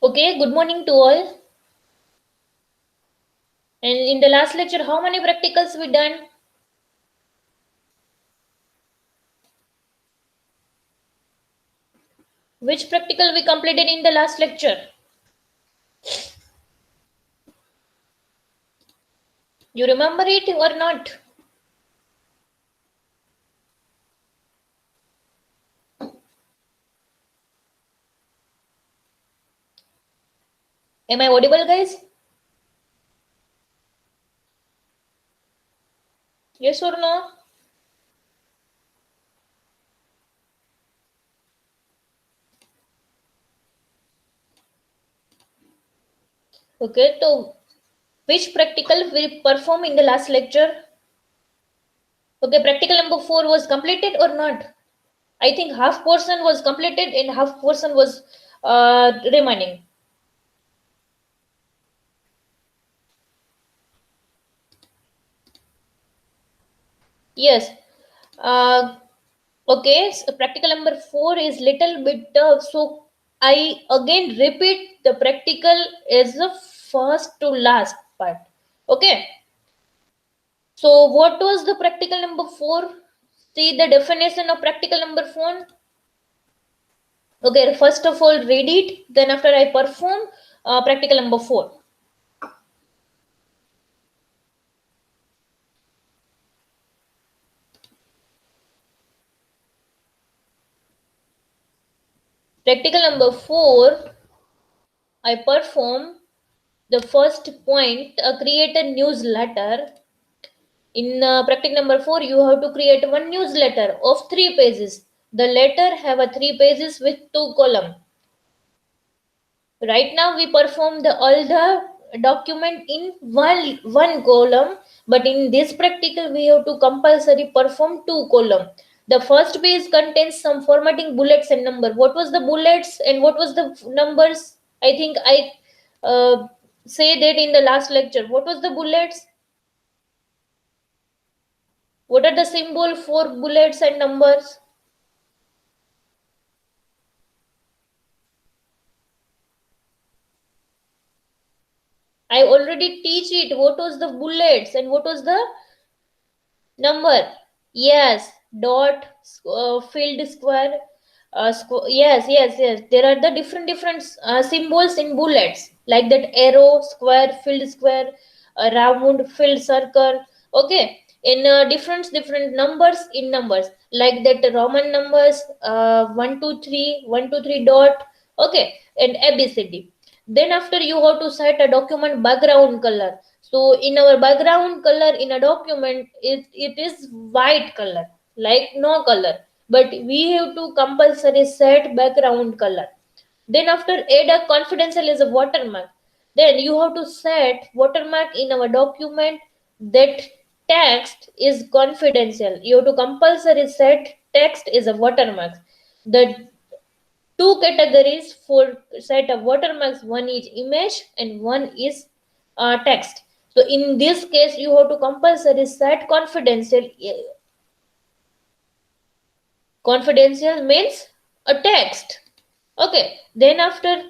Okay, good morning to all. And in the last lecture, how many practicals we done? Which practical we completed in the last lecture? You remember it or not? Am I audible, guys? Yes or no? Okay, so which practical we perform in the last lecture? Okay, practical number 4 was completed or not? I think half portion was completed and half portion was remaining. Yes. Uh, okay, so practical number 4 is little bit tough. So I again repeat the practical is the first to last part. Okay. So what was the practical number 4? See the definition of practical number 4. Okay, first of all read it. Then after I perform practical number 4. Practical number 4, I perform the first point, create a newsletter. In practice number 4, you have to create one newsletter of 3 pages. The letter have a 3 pages with 2 column. Right now we perform the all the document in one column, but in this practical we have to compulsory perform 2 column. The first page contains some formatting bullets and number. What was the bullets and what was the numbers? I think I say that in the last lecture. What was the bullets? What are the symbol for bullets and numbers? I already teach it. What was the bullets and what was the number? Yes, dot, filled square. Yes, yes, yes. There are the different symbols in bullets, like that arrow, square, filled square, round, filled circle. Okay, in different numbers in numbers, like that Roman numbers, 1 2 3, 1 2 3 dot. Okay, and ABCD. Then after you have to set a document background color. So in our background color in a document, it is white color, like no color. But we have to compulsory set background color. Then after add a confidential is a watermark. Then you have to set watermark in our document that text is confidential. You have to compulsory set text is a watermark. The two categories for set of watermarks, one is image and one is text. So in this case you have to compulsory set confidential. Confidential means a text. Okay, then after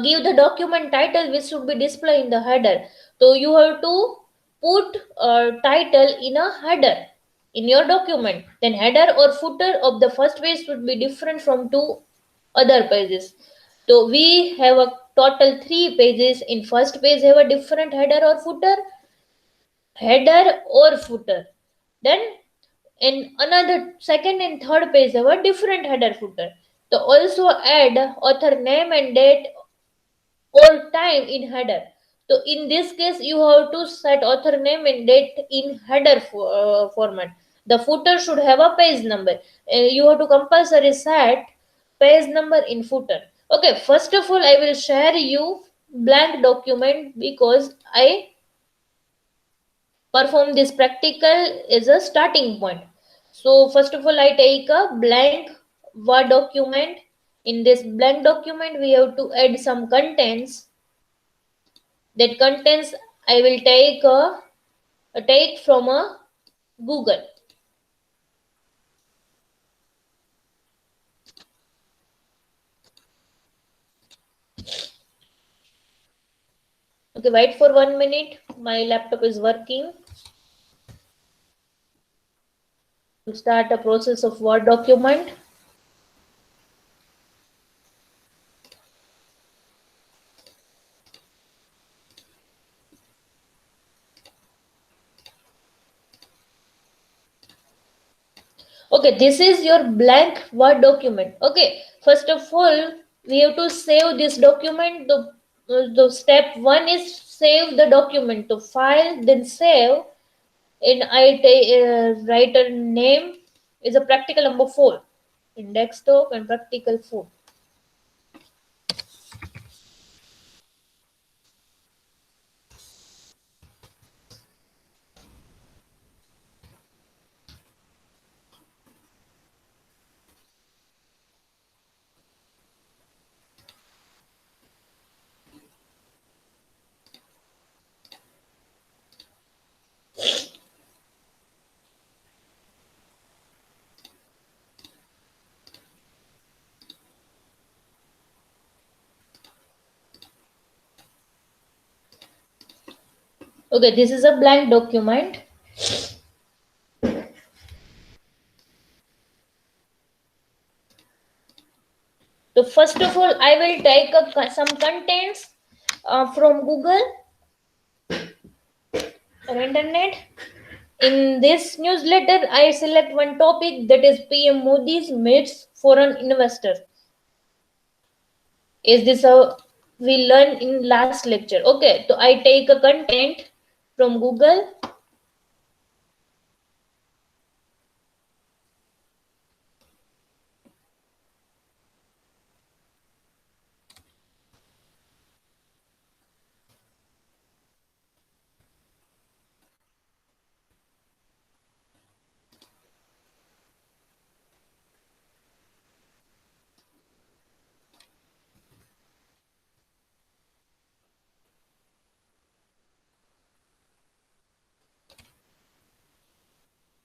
give the document title which should be displayed in the header. So you have to put a title in a header in your document. Then header or footer of the first page should be different from two other pages. So we have a total 3 pages. In first page have a different header or footer. Then in another second and third page have a different header footer. So also add author name and date or time in header. So in this case, you have to set author name and date in header format. The footer should have a page number. You have to compulsory set page number in footer. Okay, first of all, I will share you blank document because I perform this practical is a starting point. So first of all, I take a blank Word document. In this blank document, we have to add some contents. That contents I will take from a Google. Okay, wait for 1 minute. My laptop is working to start a process of Word document. Okay, this is your blank Word document. Okay, first of all, we have to save this document. The step one is save the document to file, then save. In write a name is a practical number 4 in desktop and practical 4. Okay, this is a blank document. So first of all, I will take up some contents from Google or internet. In this newsletter, I select one topic, that is PM Modi's meets foreign investors. Is this a we learned in last lecture? Okay, so I take a content from Google.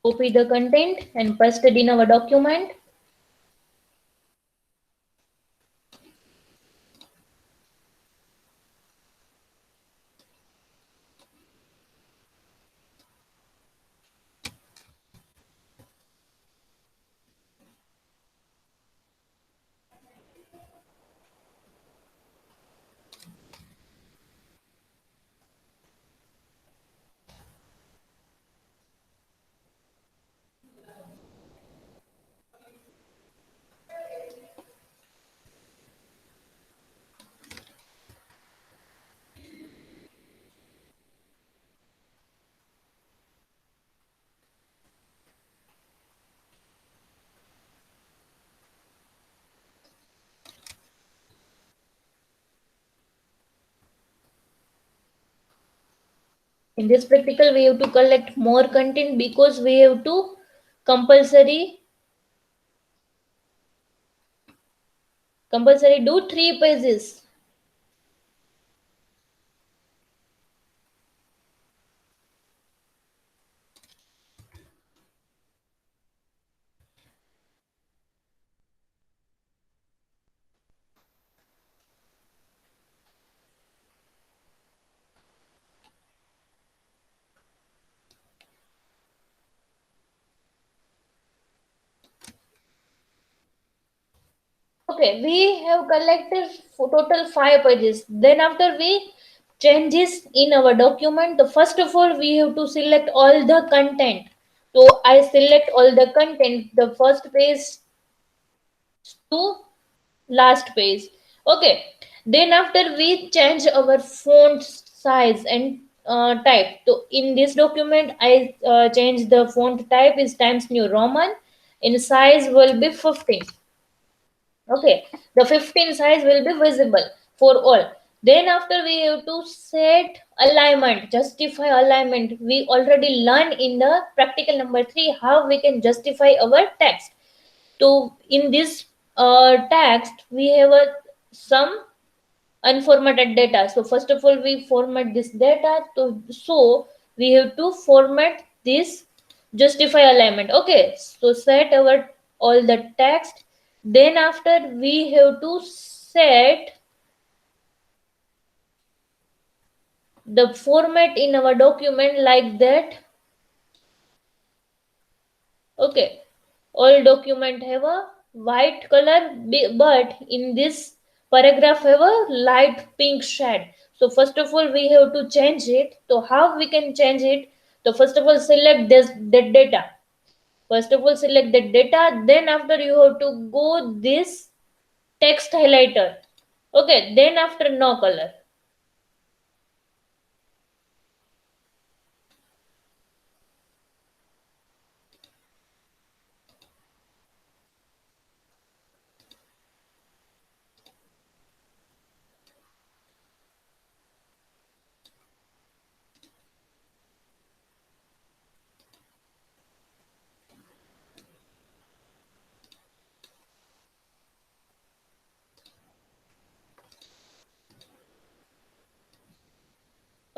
Copy the content and paste it in our document. In this practical, we have to collect more content because we have to compulsory compulsory do 3 pages. Okay, we have collected for total 5 pages. Then after we changes in our document, the first of all we have to select all the content. So I select all the content, the first page to last page. Okay, then after we change our font size and type. So in this document I change the font type is Times New Roman, in size will be 15. Okay, the 15 size will be visible for all. Then after we have to set alignment, justify alignment. We already learned in the practical number 3 how we can justify our text. So in this text we have some unformatted data. So first of all we format this data. So we have to format this justify alignment. Okay, so set our all the text. Then after we have to set the format in our document like that. Okay, all document have a white color, but in this paragraph have a light pink shade. So first of all we have to change it. So how we can change it? So first of all select this the data. First of all select the data. Then after you have to go this text highlighter. Okay. Then after no color.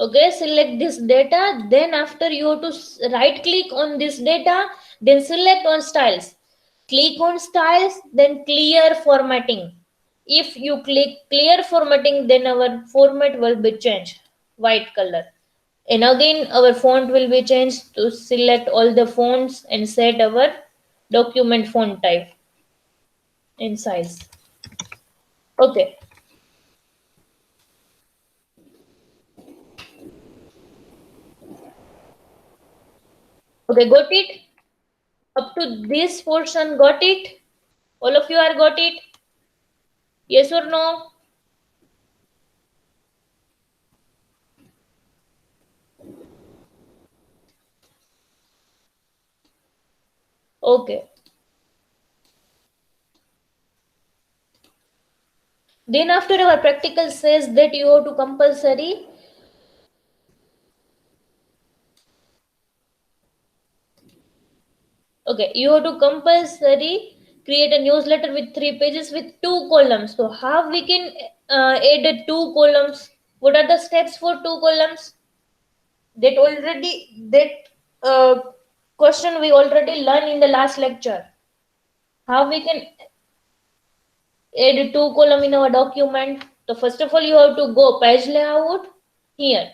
Okay, select this data. Then after you have to right click on this data, then select on styles. Click on styles, then clear formatting. If you click clear formatting, then our format will be changed white color. And again our font will be changed. To select all the fonts and set our document font type and size. Okay. Okay, got it? Up to this portion, got it? All of you are got it? Yes or no? Okay. Then after our practical says that you have to compulsory. Okay, you have to compulsory create a newsletter with 3 pages with 2 columns. So how we can add 2 columns? What are the steps for 2 columns? That already that question we already learned in the last lecture. How we can add 2 column in our document? So first of all you have to go page layout here.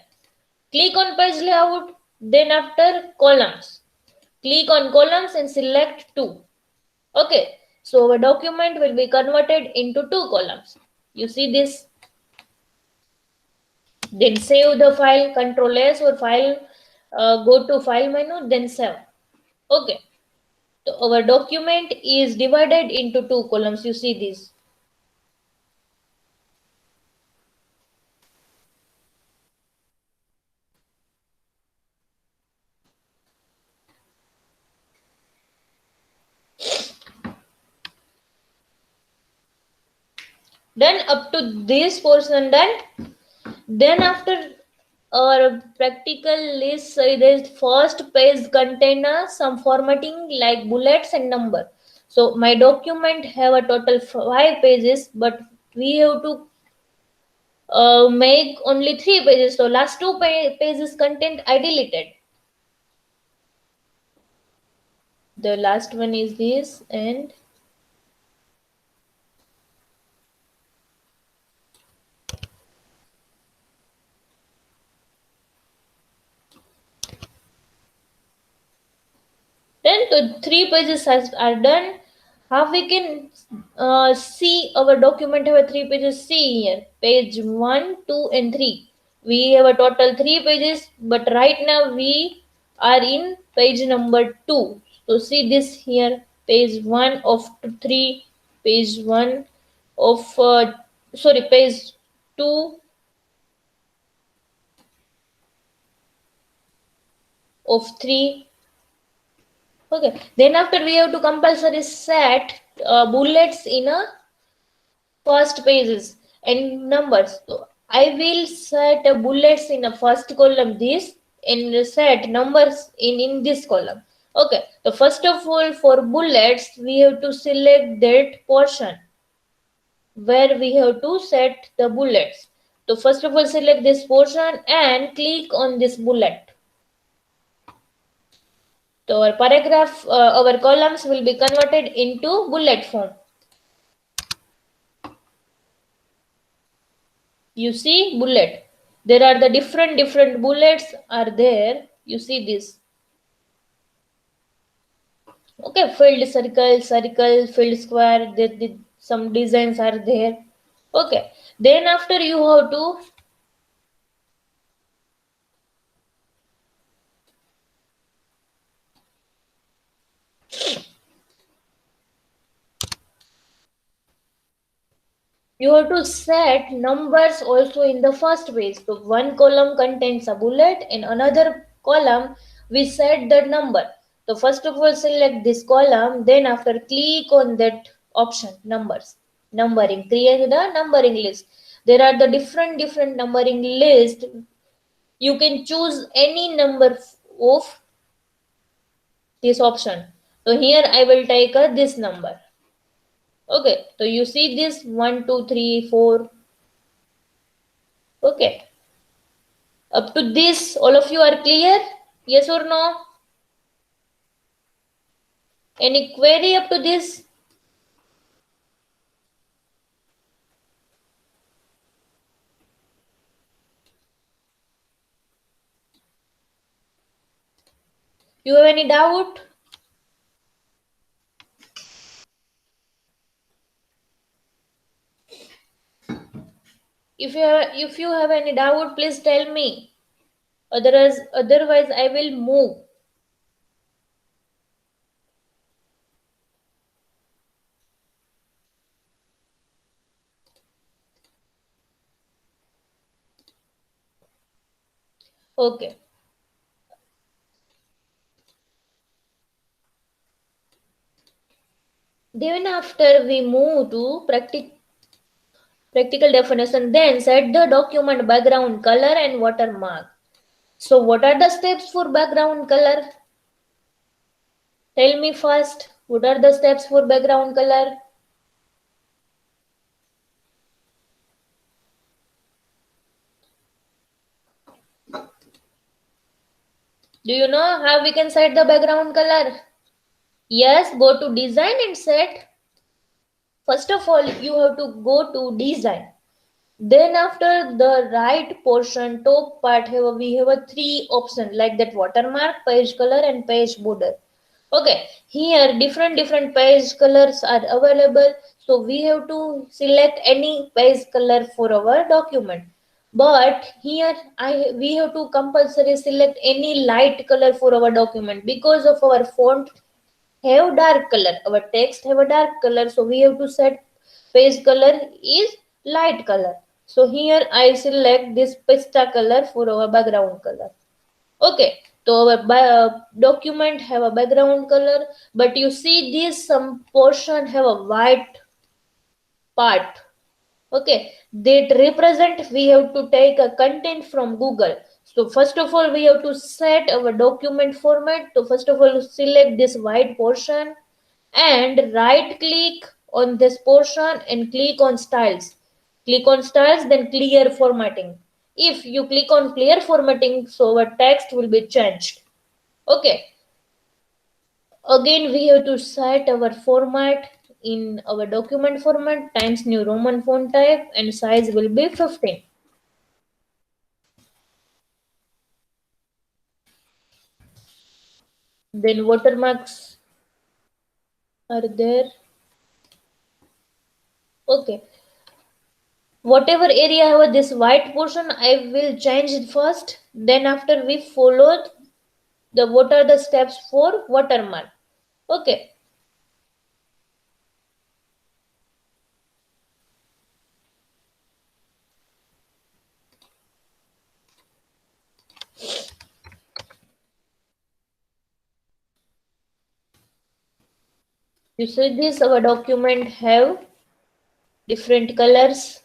Click on page layout, then after columns. Click on columns and select 2. Okay, so our document will be converted into 2 columns. You see this? Then save the file, Control S or file, go to file menu, then save. Okay, so our document is divided into 2 columns. You see this? Then up to this portion done. Then after our practical list, so this first page contain some formatting like bullets and number. So my document have a total 5 pages, but we have to make only 3 pages. So last two pages content I deleted. The last one is this, and then the 3 pages are done. How we can see our document have a 3 pages? See here, page 1, 2, and 3. We have a total 3 pages, but right now we are in page number 2. So see this here, page 1 of 3, page 1 of sorry, page 2 of 3. Okay, then after we have to compulsory set bullets in a first pages and numbers. So I will set bullets in a first column this and set numbers in this column. Okay, so first of all for bullets we have to select that portion where we have to set the bullets. So first of all select this portion and click on this bullet. So our paragraph, our columns will be converted into bullet form. You see bullet. There are the different bullets are there. You see this. Okay, filled circle, circle, filled square. Some designs are there. Okay. Then after you have to set numbers also in the first page. So one column contains a bullet, in another column we set the number. So first of all select this column, then after click on that option numbers, numbering, create the numbering list. There are the different numbering list. You can choose any number of this option. So here I will take this number. Okay, so you see this 1, 2, 3, 4. Okay, up to this, all of you are clear? Yes or no? Any query up to this? You have any doubt? If you have any doubt, please tell me. Otherwise I will move. Okay. Then after we move to practical definition, then set the document background color and watermark. So what are the steps for background color? Tell me first. What are the steps for background color? Do you know how we can set the background color? Yes, go to design and set. First of all, you have to go to design. Then after the right portion, top part, we have a three option like that: watermark, page color, and page border. Okay, here different page colors are available. So we have to select any page color for our document. But here we have to compulsory select any light color for our document because of our font have dark color. Our text have a dark color, so we have to set page color is light color. So here I select this pista color for our background color. Okay, so our document have a background color, but you see this some portion have a white part. Okay, that represent we have to take a content from Google. So first of all we have to set our document format. So first of all select this white portion and right click on this portion and click on styles. Click on styles, then clear formatting. If you click on clear formatting, so our text will be changed. Okay, again we have to set our format in our document format Times New Roman font type and size will be 15. Then watermarks are there. Okay, whatever area have this white portion I will change it first, then after we followed the what are the steps for watermark. Okay, you see this our document have different colors.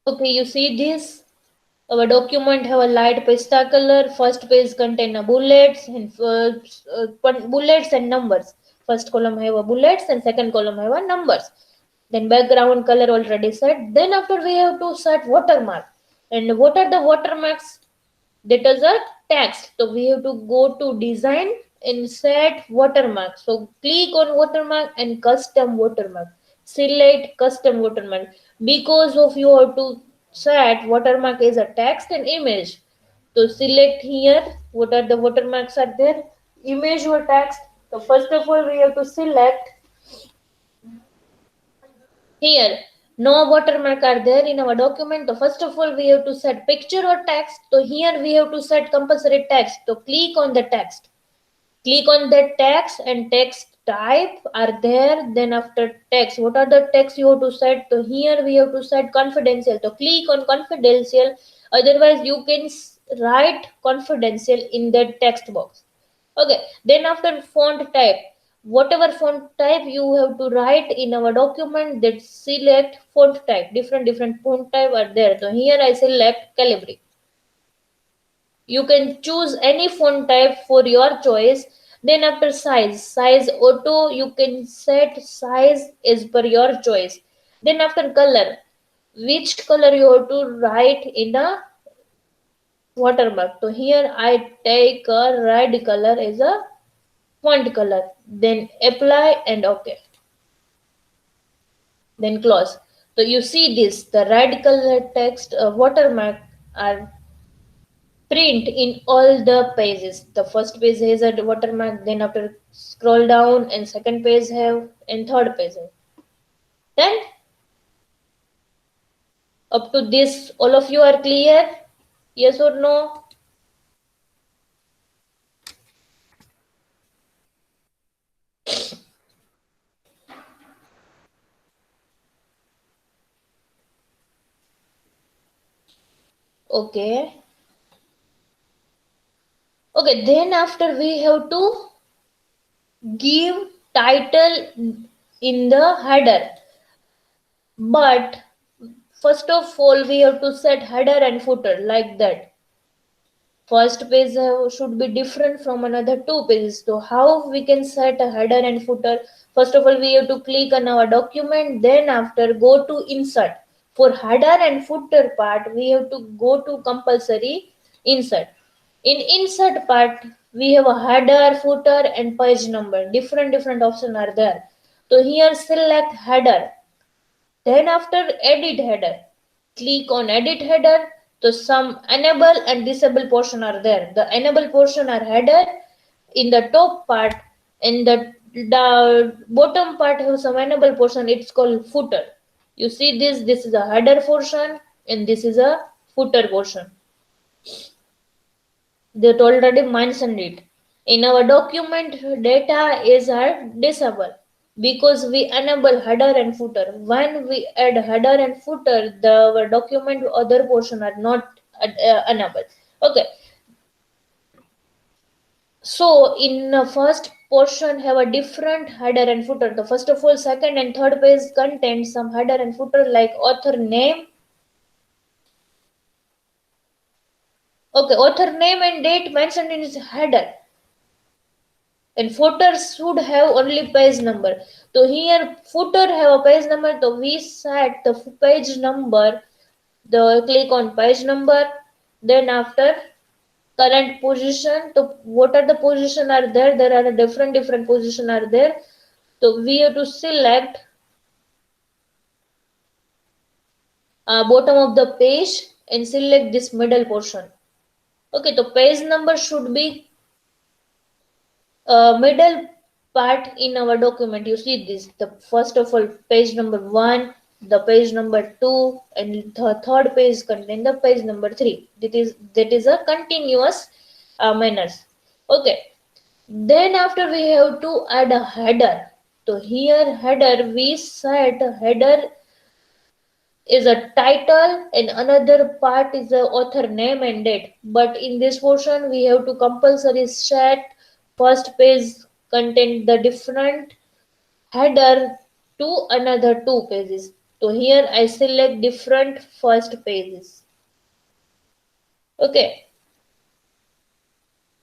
Okay, you see this our document have a light pista color. First page contain a bullets and bullets and numbers. First column have a bullets and second column have a numbers. Then background color already set. Then after we have to set watermark. And what are the watermarks? That is a text. So we have to go to design and set watermark. So click on watermark and custom watermark. Select custom watermark. Because of you have to set watermark as a text and image. So select here what are the watermarks are there. Image or text. So first of all we have to select here. No watermark are there in our document. So first of all we have to set picture or text. So here we have to set compulsory text. So click on the text. Click on that text and text type are there. Then after text, what are the text you have to set? So here we have to set confidential. So click on confidential. Otherwise you can write confidential in that text box. Okay, then after font type, whatever font type you have to write in our document, that select font type. Different font type are there. So here I select Calibri. You can choose any font type for your choice. Then after size auto, you can set size as per your choice. Then after color, which color you have to write in a watermark. So here I take a red color as a font color. Then apply and OK. Then close. So you see this, the red color text watermark are print in all the pages. The first page has a watermark, then after scroll down and second page have and third page have. Then up to this all of you are clear? Yes or no? Okay. Okay, then after we have to give title in the header. But first of all we have to set header and footer like that. First page should be different from another two pages. So how we can set a header and footer? First of all we have to click on our document, then after go to insert. For header and footer part we have to go to compulsory insert. In insert part we have a header, footer and page number. Different options are there. So here select header. Then after edit header, click on edit header. So some enable and disable portion are there. The enable portion are header in the top part, and the bottom part has some enable portion. It's called footer. You see this. This is a header portion and this is a footer portion. That already mentioned it. In our document, data is disabled because we enable header and footer. When we add header and footer, the document other portion are not enabled. Okay. So in the first portion have a different header and footer. The first of all, second and third page contain some header and footer like author name. Okay, author name and date mentioned in his header. And footer should have only page number. So here footer have a page number. So we set the page number. The click on page number. Then after current position. So what are the position are there? There are different position are there. So we have to select bottom of the page and select this middle portion. Okay, so page number should be middle part in our document. You see this, the first of all page number 1, the page number 2 and the third page contain the page number 3. That is a continuous manners. Okay, then after we have to add a header. So here header we set header is a title and another part is the author name and date. But in this portion we have to compulsory set first page contain the different header to another two pages. So here I select different first pages. Okay.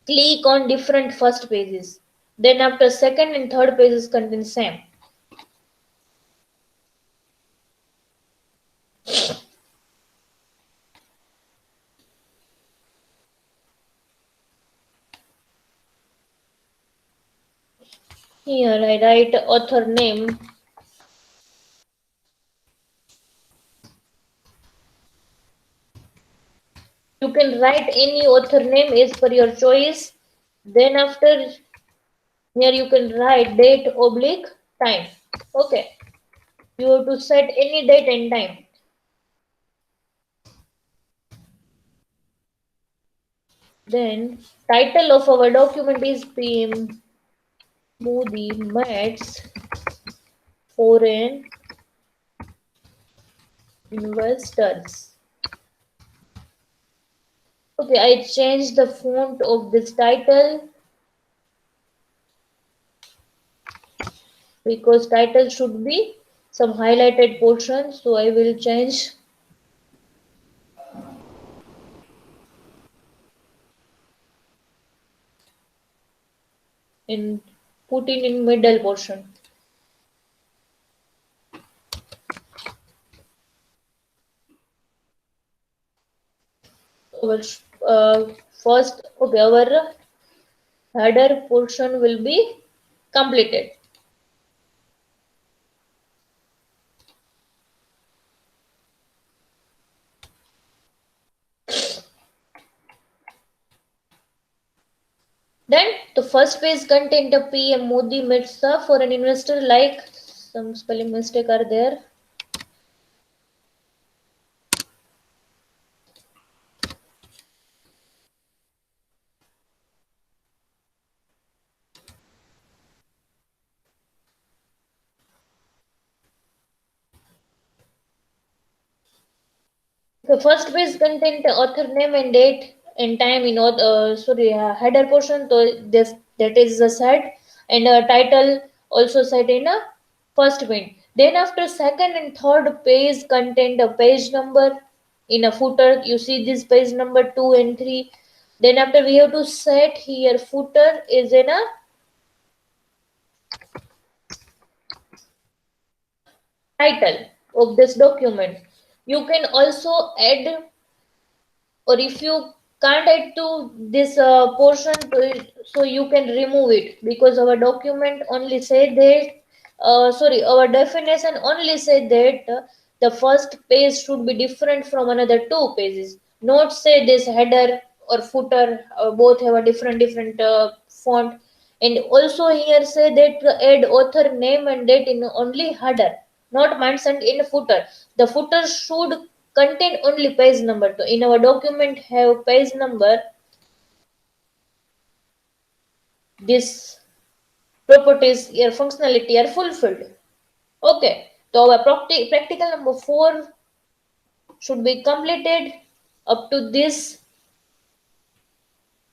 Click on different first pages. Then after second and third pages contain same. Here I write author name. You can write any author name as per your choice. Then after here you can write date oblique time. Okay. You have to set any date and time. Then title of our document is PM Modi meets foreign investors. Okay, I changed the font of this title because title should be some highlighted portion. So I will change in put in middle portion. Our first, okay, our header portion will be completed. Then the first page content of PM Modi meets the foreign investor, like some spelling mistake are there. The first page content author name and date and time in header portion. So this that is the set, and title also set in a first page. Then after second and third page content a page number in a footer. You see this page number 2 and 3. Then after we have to set here footer is in a title of this document. You can also add, or if you can't add to this portion to it, so you can remove it, because our document only say that our definition only say that the first page should be different from another two pages, not say this header or footer both have a different font. And also here say that add author name and date in only header, not mentioned in footer. The footer should contain only page number. So in our document have page number, this properties or functionality are fulfilled. Okay, so our practical number 4 should be completed. Up to this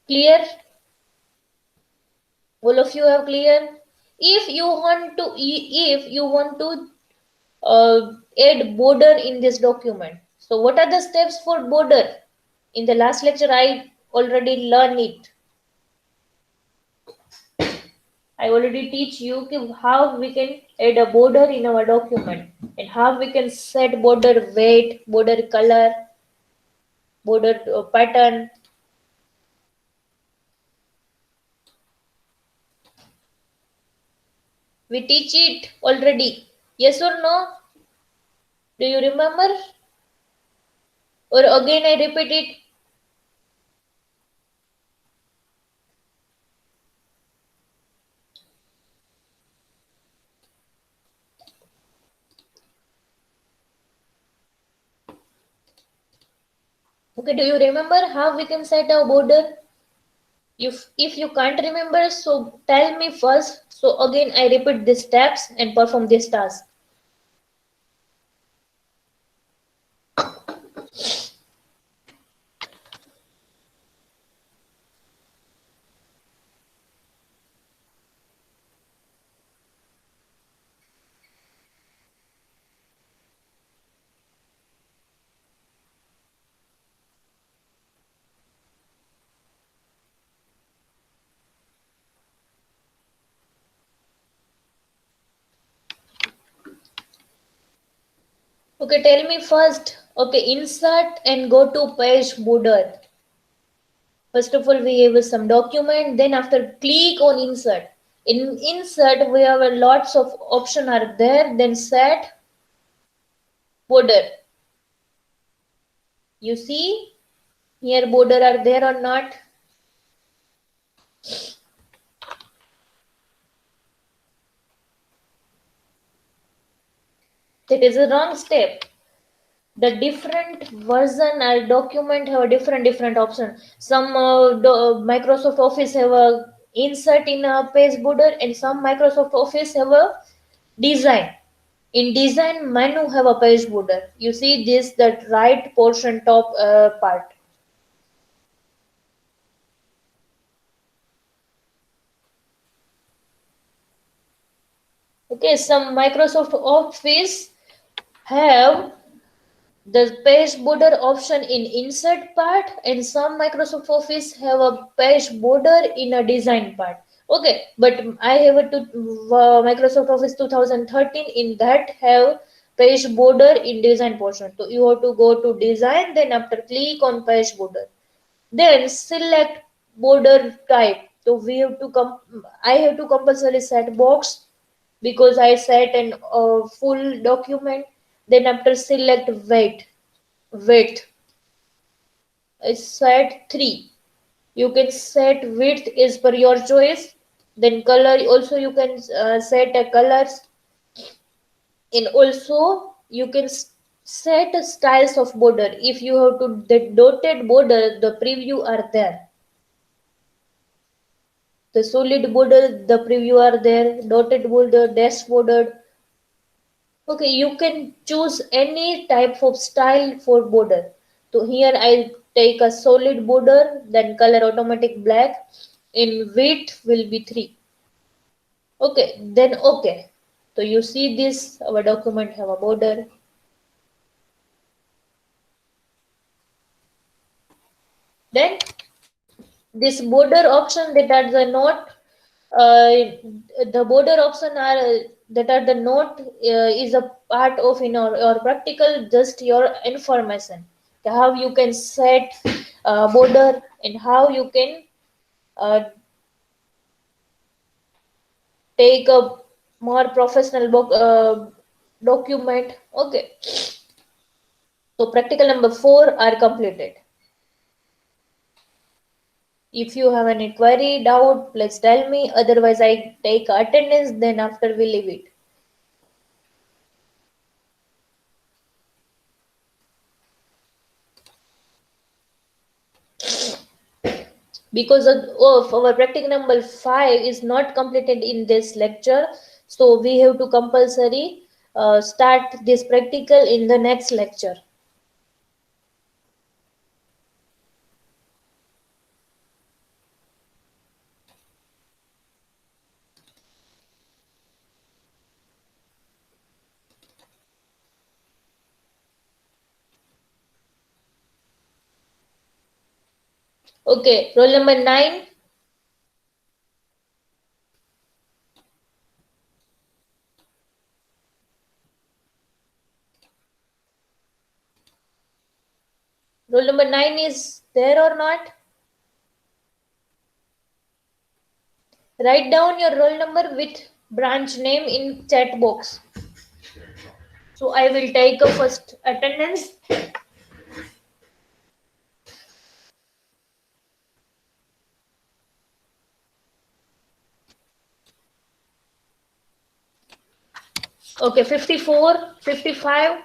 clear? All of you have clear? If you want to add border in this document, so what are the steps for border? In the last lecture I already learned it. I already teach you how we can add a border in our document, and how we can set border weight, border color, border pattern. We teach it already. Yes or no? Do you remember? Or again I repeat it? Okay, do you remember how we can set a border? If you can't remember, so tell me first. So again I repeat these steps and perform this task. Okay, tell me first. Okay, insert and go to page border. First of all, we have some document. Then after click on insert. In insert, we have a lots of option are there. Then set border. You see here border are there or not? That is a wrong step. The different version or document have a different option. Some Microsoft Office have a insert in a page border, and some Microsoft Office have a design. In design menu have a page border. You see this, that right portion top part. Okay, some Microsoft Office have the page border option in insert part, and some Microsoft Office have a page border in a design part. Okay, but I have a Microsoft Office 2013, in that have page border in design portion. So you have to go to design, then after click on page border, then select border type. So we have to come, I have to compulsory set box because I set an full document. Then after select weight, width is set 3. You can set width is per your choice. Then color also you can set a colors, and also you can set a styles of border. If you have to the dotted border, the preview are there. The solid border, the preview are there. Dotted border, dash border. Okay, you can choose any type of style for border. So here I take a solid border, then color automatic black. In width will be 3. Okay, then okay. So you see this, our document have a border. Then this border option that are the not the border option are that are the note is a part of in or practical just your information, how you can set border and how you can uh, take a more professional document. Okay, so practical number 4 are completed. If you have any query doubt, please tell me, otherwise I take attendance, then after we leave it. Because of our practical number 5 is not completed in this lecture, so we have to compulsory start this practical in the next lecture. Okay, roll number 9. Roll number 9 is there or not? Write down your roll number with branch name in chat box. So I will take a first attendance. Okay, 54, 55,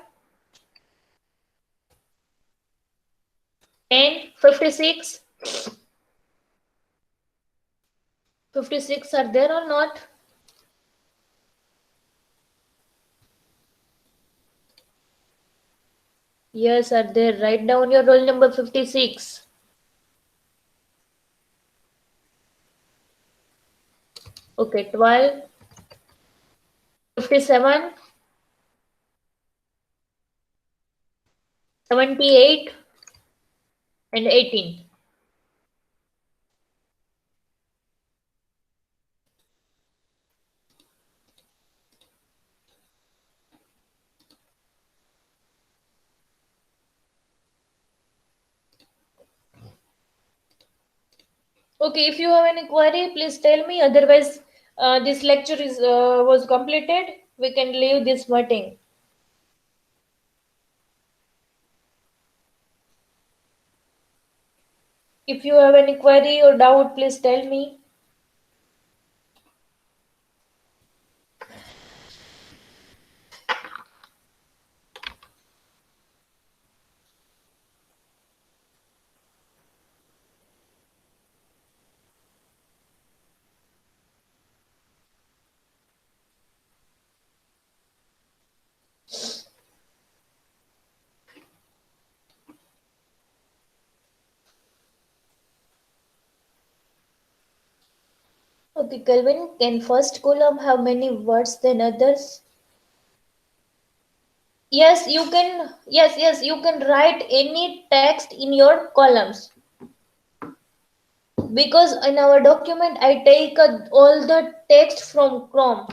10, 56. 56 are there or not? Yes, are there. Write down your roll number 56. Okay, 12, 57, 78, and 18. Okay, if you have any query, please tell me. Otherwise, this lecture is was completed. We can leave this meeting. If you have any query or doubt, please tell me. Okay, Kelvin, can first column have many words than others? Yes, you can. Yes, you can write any text in your columns because in our document I take all the text from Chrome.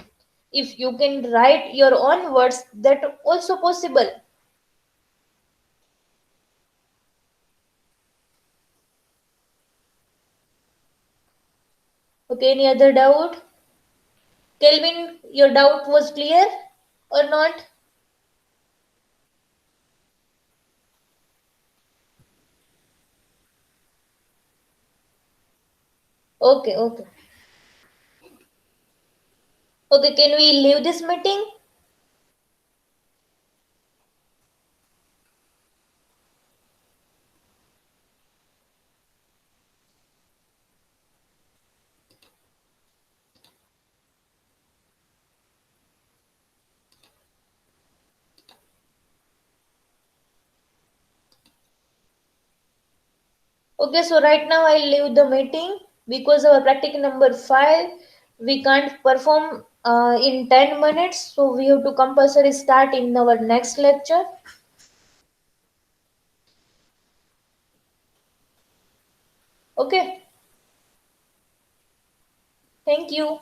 If you can write your own words, that also possible. Okay, any other doubt? Kelvin, your doubt was clear or not? Okay. Okay, can we leave this meeting? Okay, so right now I'll leave the meeting because our practical number 5 we can't perform in 10 minutes, so we have to compulsory start in our next lecture. Okay, thank you.